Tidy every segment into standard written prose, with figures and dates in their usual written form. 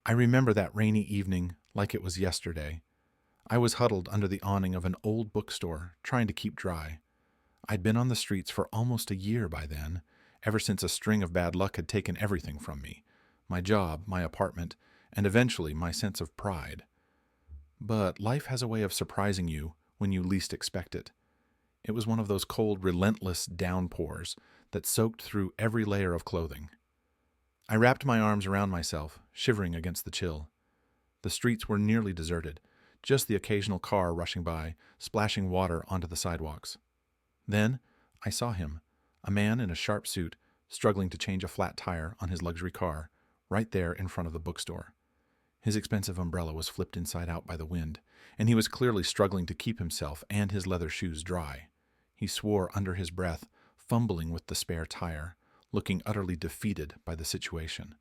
I remember that rainy evening like it was yesterday. I was huddled under the awning of an old bookstore, trying to keep dry. I'd been on the streets for almost a year by then, ever since a string of bad luck had taken everything from me: my job, my apartment, and eventually my sense of pride. But life has a way of surprising you when you least expect it. It was one of those cold, relentless downpours that soaked through every layer of clothing. I wrapped my arms around myself, shivering against the chill. The streets were nearly deserted, just the occasional car rushing by, splashing water onto the sidewalks. Then I saw him, a man in a sharp suit, struggling to change a flat tire on his luxury car, right there in front of the bookstore. His expensive umbrella was flipped inside out by the wind, and he was clearly struggling to keep himself and his leather shoes dry. He swore under his breath, fumbling with the spare tire, looking utterly defeated by the situation.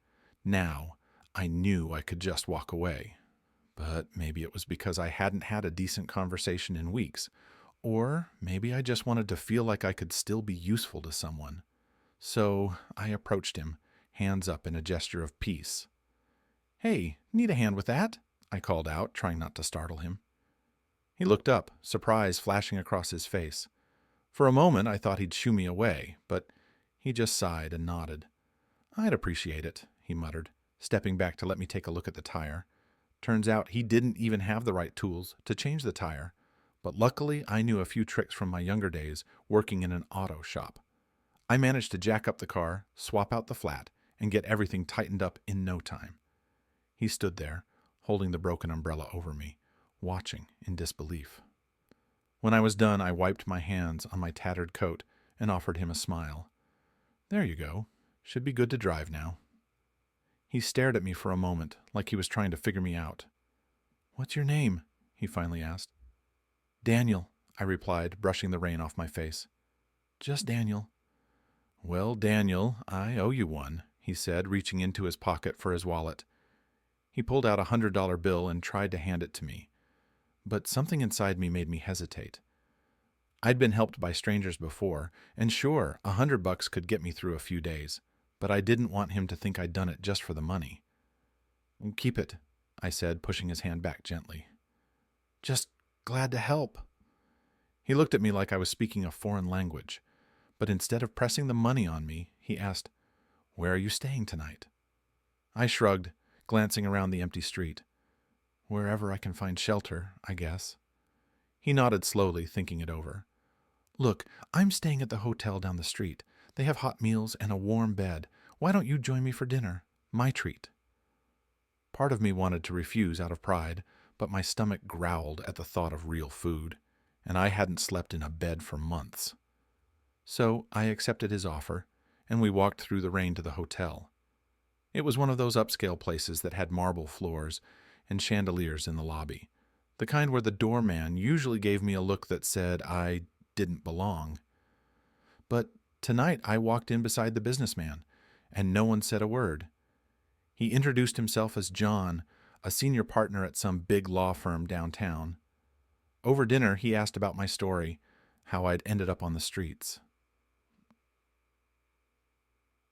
Now, I knew I could just walk away. But maybe it was because I hadn't had a decent conversation in weeks, or maybe I just wanted to feel like I could still be useful to someone. So I approached him, hands up in a gesture of peace. "Hey, need a hand with that?" I called out, trying not to startle him. He looked up, surprise flashing across his face. For a moment I thought he'd shoo me away, but he just sighed and nodded. "I'd appreciate it," he muttered, stepping back to let me take a look at the tire. Turns out he didn't even have the right tools to change the tire, but luckily I knew a few tricks from my younger days working in an auto shop. I managed to jack up the car, swap out the flat, and get everything tightened up in no time. He stood there, holding the broken umbrella over me, watching in disbelief. When I was done, I wiped my hands on my tattered coat and offered him a smile. "There you go. Should be good to drive now." He stared at me for a moment, like he was trying to figure me out. "What's your name?" he finally asked. "Daniel," I replied, brushing the rain off my face. "Just Daniel." "Well, Daniel, I owe you one," he said, reaching into his pocket for his wallet. He pulled out $100 bill and tried to hand it to me, but something inside me made me hesitate. I'd been helped by strangers before, and sure, $100 could get me through a few days, but I didn't want him to think I'd done it just for the money. "Keep it," I said, pushing his hand back gently. "Just glad to help." He looked at me like I was speaking a foreign language, but instead of pressing the money on me, he asked, "Where are you staying tonight?" I shrugged, glancing around the empty street. "Wherever I can find shelter, I guess." He nodded slowly, thinking it over. "Look, I'm staying at the hotel down the street. They have hot meals and a warm bed. Why don't you join me for dinner? My treat." Part of me wanted to refuse out of pride, but my stomach growled at the thought of real food, and I hadn't slept in a bed for months. So I accepted his offer, and we walked through the rain to the hotel. It was one of those upscale places that had marble floors and chandeliers in the lobby, the kind where the doorman usually gave me a look that said I didn't belong. But tonight I walked in beside the businessman, and no one said a word. He introduced himself as John, a senior partner at some big law firm downtown. Over dinner, he asked about my story, how I'd ended up on the streets.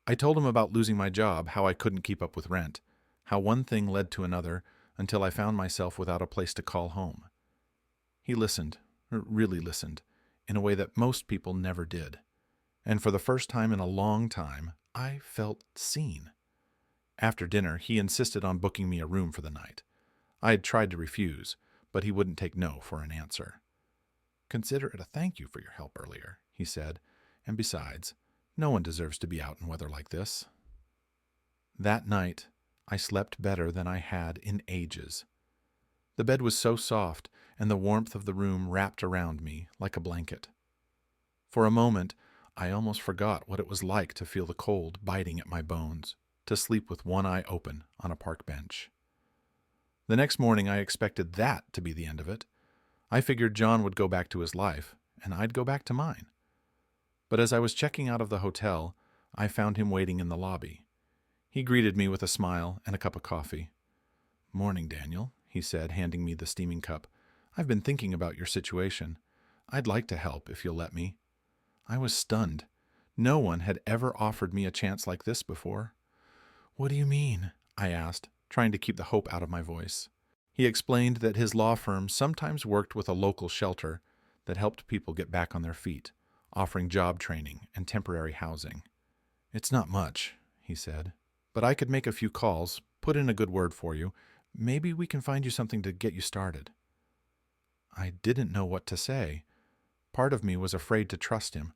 I told him about losing my job, how I couldn't keep up with rent, how one thing led to another until I found myself without a place to call home. He listened, or really listened, in a way that most people never did. And for the first time in a long time, I felt seen. After dinner, he insisted on booking me a room for the night. I had tried to refuse, but he wouldn't take no for an answer. "Consider it a thank you for your help earlier," he said, "and besides, no one deserves to be out in weather like this." That night, I slept better than I had in ages. The bed was so soft, and the warmth of the room wrapped around me like a blanket. For a moment, I almost forgot what it was like to feel the cold biting at my bones, to sleep with one eye open on a park bench. The next morning, I expected that to be the end of it. I figured John would go back to his life, and I'd go back to mine. But as I was checking out of the hotel, I found him waiting in the lobby. He greeted me with a smile and a cup of coffee. "Morning, Daniel," he said, handing me the steaming cup. "I've been thinking about your situation. I'd like to help if you'll let me." I was stunned. No one had ever offered me a chance like this before. "What do you mean?" I asked, trying to keep the hope out of my voice. He explained that his law firm sometimes worked with a local shelter that helped people get back on their feet, offering job training and temporary housing. "It's not much," he said, "but I could make a few calls, put in a good word for you. Maybe we can find you something to get you started." I didn't know what to say. Part of me was afraid to trust him,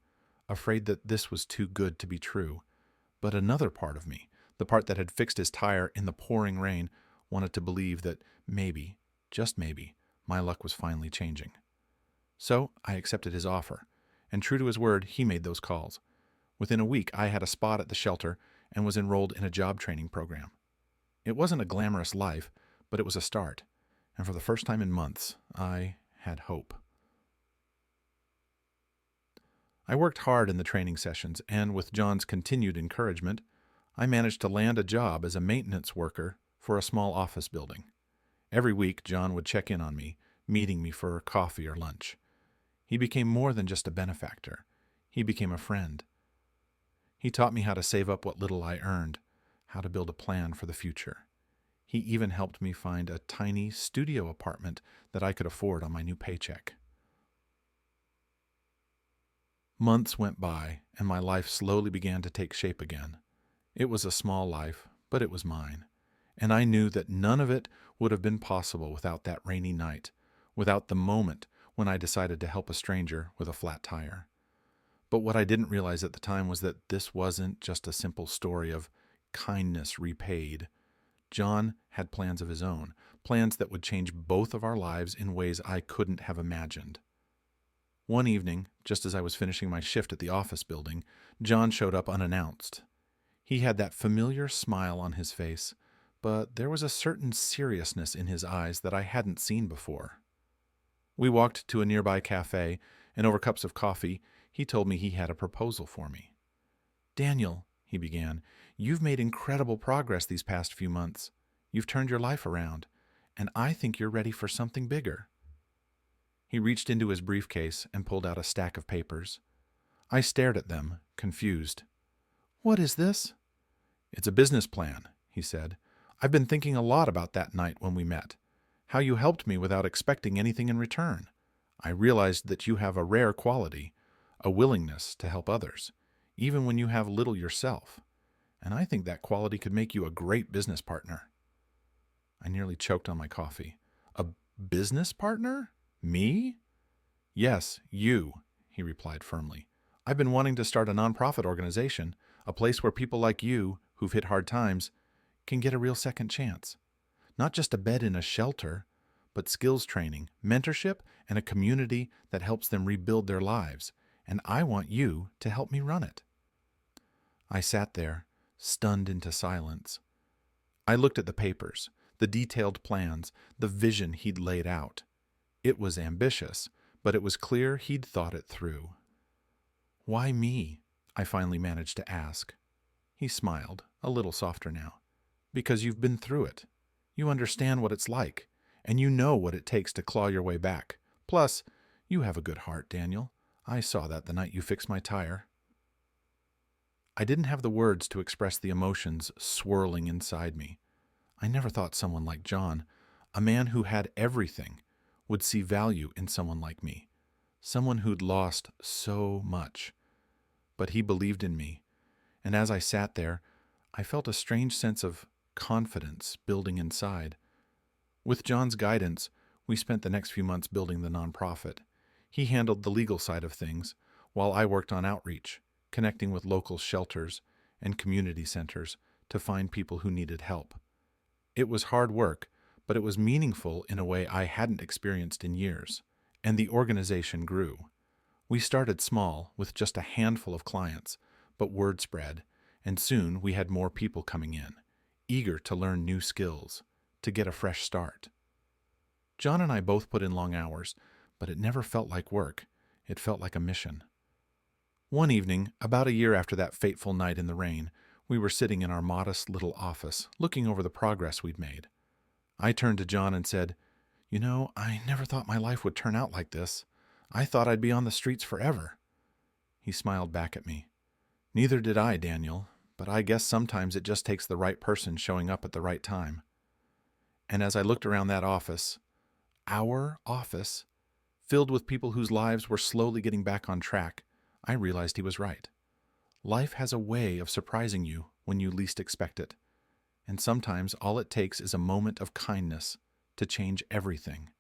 afraid that this was too good to be true. But another part of me, the part that had fixed his tire in the pouring rain, wanted to believe that maybe, just maybe, my luck was finally changing. So I accepted his offer, and true to his word, he made those calls. Within a week, I had a spot at the shelter and was enrolled in a job training program. It wasn't a glamorous life, but it was a start, and for the first time in months, I had hope. I worked hard in the training sessions, and with John's continued encouragement, I managed to land a job as a maintenance worker for a small office building. Every week, John would check in on me, meeting me for coffee or lunch. He became more than just a benefactor. He became a friend. He taught me how to save up what little I earned, how to build a plan for the future. He even helped me find a tiny studio apartment that I could afford on my new paycheck. Months went by, and my life slowly began to take shape again. It was a small life, but it was mine, and I knew that none of it would have been possible without that rainy night, without the moment when I decided to help a stranger with a flat tire. But what I didn't realize at the time was that this wasn't just a simple story of kindness repaid. John had plans of his own, plans that would change both of our lives in ways I couldn't have imagined. One evening, just as I was finishing my shift at the office building, John showed up unannounced. He had that familiar smile on his face, but there was a certain seriousness in his eyes that I hadn't seen before. We walked to a nearby cafe, and over cups of coffee, he told me he had a proposal for me. "Daniel," he began, "you've made incredible progress these past few months. You've turned your life around, and I think you're ready for something bigger." He reached into his briefcase and pulled out a stack of papers. I stared at them, confused. "What is this?" "It's a business plan," he said. "I've been thinking a lot about that night when we met, how you helped me without expecting anything in return. I realized that you have a rare quality, a willingness to help others, even when you have little yourself. And I think that quality could make you a great business partner." I nearly choked on my coffee. "A business partner? Me?" "Yes, you," he replied firmly. "I've been wanting to start a nonprofit organization, a place where people like you, who've hit hard times, can get a real second chance. Not just a bed in a shelter, but skills training, mentorship, and a community that helps them rebuild their lives. And I want you to help me run it." I sat there, stunned into silence. I looked at the papers, the detailed plans, the vision he'd laid out. It was ambitious, but it was clear he'd thought it through. "Why me?" I finally managed to ask. He smiled, a little softer now. "Because you've been through it. You understand what it's like, and you know what it takes to claw your way back. Plus, you have a good heart, Daniel. I saw that the night you fixed my tire." I didn't have the words to express the emotions swirling inside me. I never thought someone like John, a man who had everything, would see value in someone like me, someone who'd lost so much. But he believed in me, and as I sat there, I felt a strange sense of confidence building inside. With John's guidance, we spent the next few months building the nonprofit. He handled the legal side of things, while I worked on outreach, connecting with local shelters and community centers to find people who needed help. It was hard work, but it was meaningful in a way I hadn't experienced in years, and the organization grew. We started small, with just a handful of clients, but word spread, and soon we had more people coming in, eager to learn new skills, to get a fresh start. John and I both put in long hours, but it never felt like work. It felt like a mission. One evening, about a year after that fateful night in the rain, we were sitting in our modest little office, looking over the progress we'd made. I turned to John and said, "You know, I never thought my life would turn out like this. I thought I'd be on the streets forever." He smiled back at me. "Neither did I, Daniel, but I guess sometimes it just takes the right person showing up at the right time. And as I looked around that office, our office, filled with people whose lives were slowly getting back on track, I realized he was right. Life has a way of surprising you when you least expect it, and sometimes all it takes is a moment of kindness to change everything.